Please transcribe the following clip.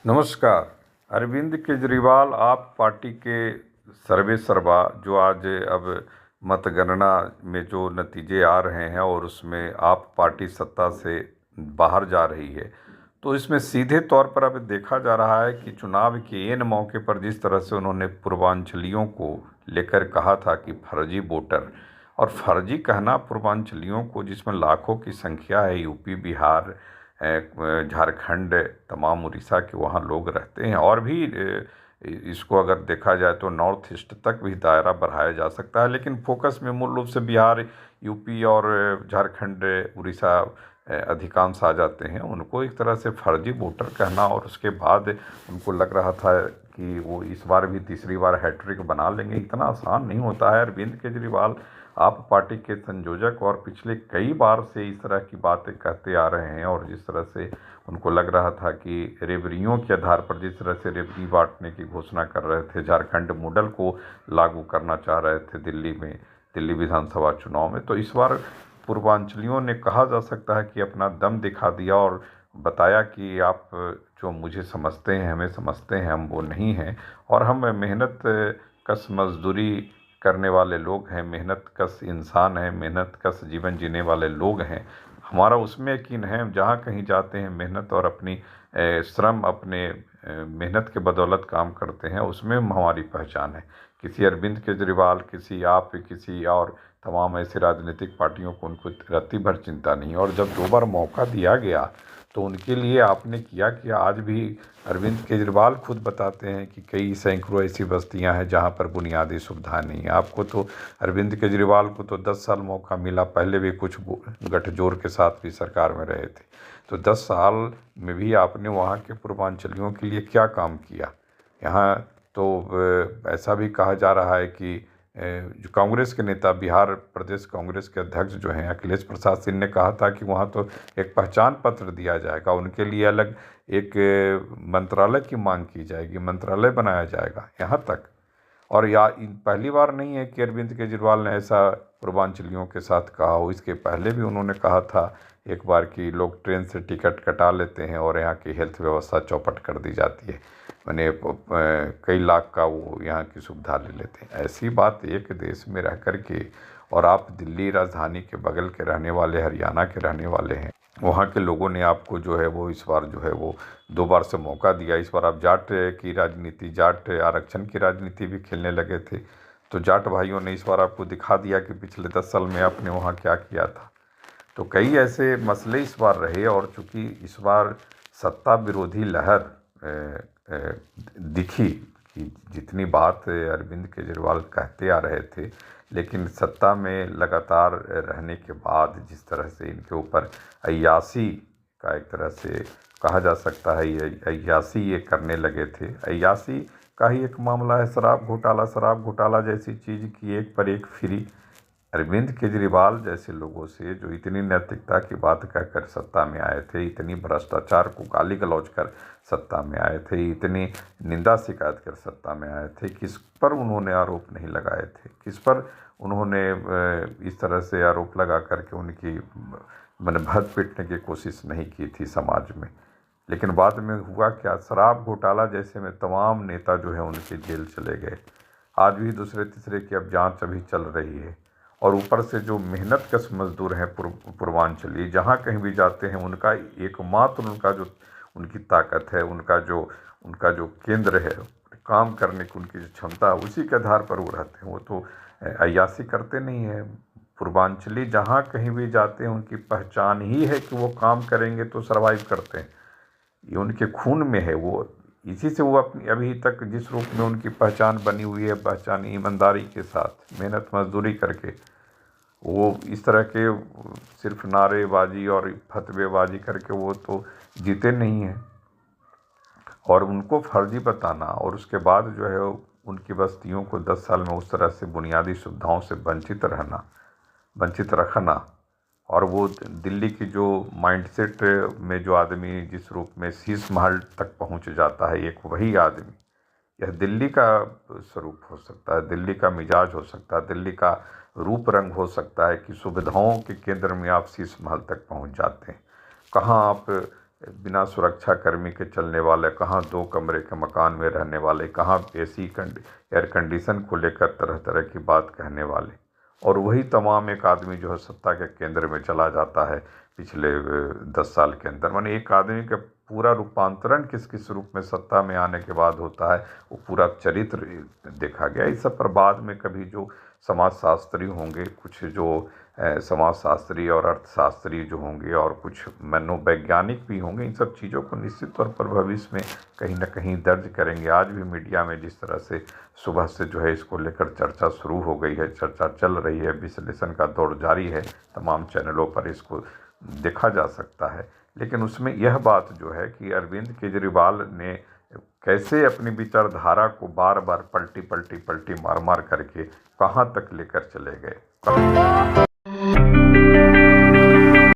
नमस्कार। अरविंद केजरीवाल आप पार्टी के सर्वेसर्वा जो आज अब मतगणना में जो नतीजे आ रहे हैं और उसमें आप पार्टी सत्ता से बाहर जा रही है, तो इसमें सीधे तौर पर अब देखा जा रहा है कि चुनाव के एन मौके पर जिस तरह से उन्होंने पूर्वांचलियों को लेकर कहा था कि फर्जी वोटर, और फर्जी कहना पूर्वांचलियों को जिसमें लाखों की संख्या है, यूपी बिहार झारखंड तमाम उड़ीसा के वहाँ लोग रहते हैं, और भी इसको अगर देखा जाए तो नॉर्थ ईस्ट तक भी दायरा बढ़ाया जा सकता है, लेकिन फोकस में मूल रूप से बिहार, यूपी और झारखंड उड़ीसा अधिकांश आ जाते हैं। उनको एक तरह से फर्जी वोटर कहना, और उसके बाद उनको लग रहा था कि वो इस बार भी तीसरी बार हैट्रिक बना लेंगे, इतना आसान नहीं होता है। अरविंद केजरीवाल आप पार्टी के संयोजक और पिछले कई बार से इस तरह की बातें कहते आ रहे हैं, और जिस तरह से उनको लग रहा था कि रेवड़ियों के आधार पर जिस तरह से रेवड़ी बांटने की घोषणा कर रहे थे, झारखंड मॉडल को लागू करना चाह रहे थे दिल्ली में, दिल्ली विधानसभा चुनाव में, तो इस बार पूर्वांचलियों ने कहा जा सकता है कि अपना दम दिखा दिया और बताया कि आप जो मुझे समझते हैं, हमें समझते हैं, हम वो नहीं हैं, और हम मेहनत कश मजदूरी करने वाले लोग हैं, मेहनत कश इंसान हैं, मेहनत कश जीवन जीने वाले लोग हैं। हमारा उसमें यकीन है, हम जहाँ कहीं जाते हैं मेहनत और अपनी श्रम, अपने मेहनत के बदौलत काम करते हैं, उसमें हमारी पहचान है। किसी अरविंद केजरीवाल, किसी आप, किसी और तमाम ऐसी राजनीतिक पार्टियों को उनको रत्ती भर चिंता नहीं, और जब 2 बार मौका दिया गया तो उनके लिए आपने किया कि आज भी अरविंद केजरीवाल खुद बताते हैं कि कई सैकड़ों ऐसी बस्तियां हैं जहां पर बुनियादी सुविधा नहीं है। आपको तो, अरविंद केजरीवाल को तो 10 साल मौका मिला, पहले भी कुछ गठजोड़ के साथ भी सरकार में रहे थे, तो 10 साल में भी आपने वहाँ के पूर्वांचलियों के लिए क्या काम किया। यहाँ तो ऐसा भी कहा जा रहा है कि जो कांग्रेस के नेता, बिहार प्रदेश कांग्रेस के अध्यक्ष जो हैं अखिलेश प्रसाद सिंह ने कहा था कि वहाँ तो एक पहचान पत्र दिया जाएगा, उनके लिए अलग एक मंत्रालय की मांग की जाएगी, मंत्रालय बनाया जाएगा यहाँ तक। और पहली बार नहीं है कि अरविंद केजरीवाल ने ऐसा पूर्वांचलियों के साथ कहा हो, इसके पहले भी उन्होंने कहा था एक बार कि लोग ट्रेन से टिकट कटा लेते हैं और यहाँ की हेल्थ व्यवस्था चौपट कर दी जाती है, मैंने कई लाख का वो यहाँ की सुविधा ले लेते हैं। ऐसी बात एक देश में रह कर के, और आप दिल्ली राजधानी के बगल के रहने वाले, हरियाणा के रहने वाले हैं, वहाँ के लोगों ने आपको जो है वो इस बार जो है वो 2 बार से मौका दिया। इस बार आप जाट की राजनीति, जाट आरक्षण की राजनीति भी खेलने लगे थे, तो जाट भाइयों ने इस बार आपको दिखा दिया कि पिछले 10 साल में आपने वहाँ क्या किया था। तो कई ऐसे मसले इस बार रहे, और चूँकि इस बार सत्ता विरोधी लहर दिखी कि जितनी बात अरविंद केजरीवाल कहते आ रहे थे, लेकिन सत्ता में लगातार रहने के बाद जिस तरह से इनके ऊपर अय्याशी का, एक तरह से कहा जा सकता है, ये अय्याशी ये करने लगे थे। अय्याशी का ही एक मामला है शराब घोटाला। शराब घोटाला जैसी चीज़ की एक पर एक फ्री। अरविंद केजरीवाल जैसे लोगों से जो इतनी नैतिकता की बात कहकर सत्ता में आए थे, इतनी भ्रष्टाचार को गाली गलौज कर सत्ता में आए थे, इतनी निंदा शिकायत कर सत्ता में आए थे, किस पर उन्होंने आरोप नहीं लगाए थे, किस पर उन्होंने इस तरह से आरोप लगा करके उनकी मैंने भद पीटने की कोशिश नहीं की थी समाज में। लेकिन बाद में हुआ क्या, शराब घोटाला जैसे में तमाम नेता जो है उनके जेल चले गए। आज भी दूसरे तीसरे की अब जांच अभी चल रही है, और ऊपर से जो मेहनत कश मजदूर हैं पूर्वांचली, जहाँ कहीं भी जाते हैं उनका एकमात्र, उनका जो उनकी ताकत है, उनका जो केंद्र है काम करने की, उनकी जो क्षमता है, उसी के आधार पर वो रहते हैं। वो तो अय्याशी करते नहीं हैं। पूर्वांचली जहाँ कहीं भी जाते हैं उनकी पहचान ही है कि वो काम करेंगे तो सर्वाइव करते हैं, ये उनके खून में है। वो इसी से वो अपनी अभी तक जिस रूप में उनकी पहचान बनी हुई है, पहचान ईमानदारी के साथ, मेहनत मजदूरी करके, वो इस तरह के सिर्फ नारेबाजी और फतवेबाजी करके वो तो जीते नहीं हैं। और उनको फर्जी बताना, और उसके बाद जो है उनकी बस्तियों को 10 साल में उस तरह से बुनियादी सुविधाओं से वंचित रखना, और वो दिल्ली की जो माइंडसेट में जो आदमी जिस रूप में शीश महल तक पहुंच जाता है, एक वही आदमी, यह दिल्ली का स्वरूप हो सकता है, दिल्ली का मिजाज हो सकता है, दिल्ली का रूप रंग हो सकता है कि सुविधाओं के केंद्र में आप शीश महल तक पहुंच जाते हैं। कहाँ आप बिना सुरक्षा कर्मी के चलने वाले, कहाँ 2 कमरे के मकान में रहने वाले, कहाँ एयर कंडीशन को लेकर तरह तरह की बात कहने वाले, और वही तमाम एक आदमी जो है सत्ता के केंद्र में चला जाता है पिछले 10 साल के अंदर। माने एक आदमी का पूरा रूपांतरण किस किस रूप में सत्ता में आने के बाद होता है, वो पूरा चरित्र देखा गया। इस सब पर बाद में कभी जो समाजशास्त्री होंगे, कुछ जो समाजशास्त्री और अर्थशास्त्री जो होंगे, और कुछ मनोवैज्ञानिक भी होंगे, इन सब चीज़ों को निश्चित तौर पर भविष्य में कहीं ना कहीं दर्ज करेंगे। आज भी मीडिया में जिस तरह से सुबह से जो है इसको लेकर चर्चा शुरू हो गई है, चर्चा चल रही है, विश्लेषण का दौर जारी है, तमाम चैनलों पर इसको देखा जा सकता है। लेकिन उसमें यह बात जो है कि अरविंद केजरीवाल ने कैसे अपनी विचारधारा को बार बार पलटी पलटी पलटी मार मार करके कहाँ तक लेकर चले गए।